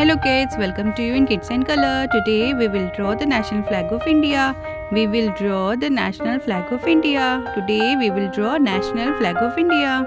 Hello kids, welcome to you in Kids and Color. Today we will draw the national flag of India. We will draw the national flag of India. Today we will draw national flag of India.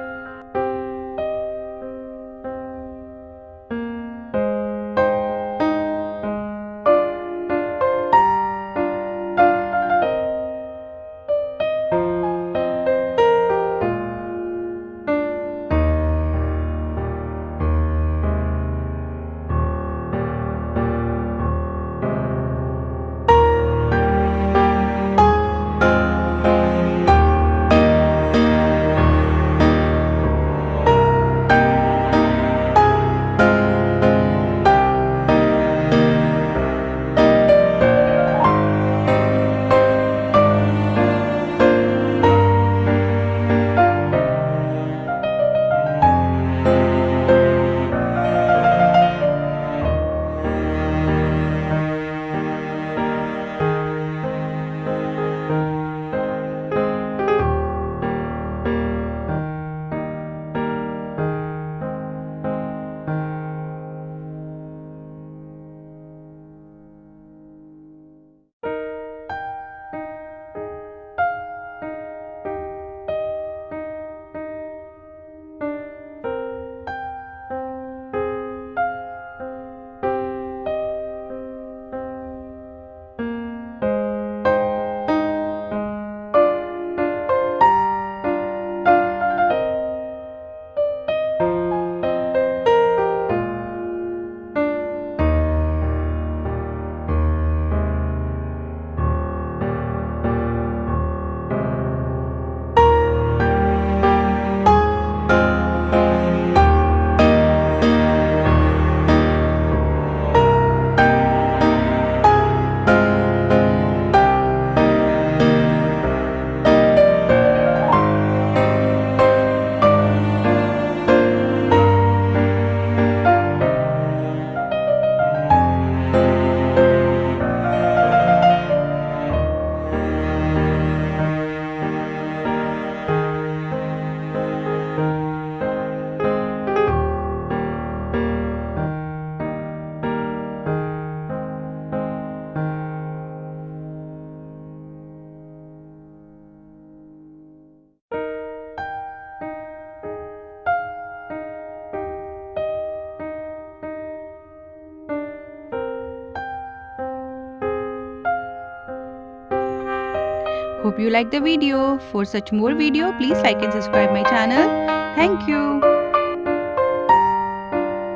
Hope you like the video. For such more video, please like and subscribe my channel. Thank you.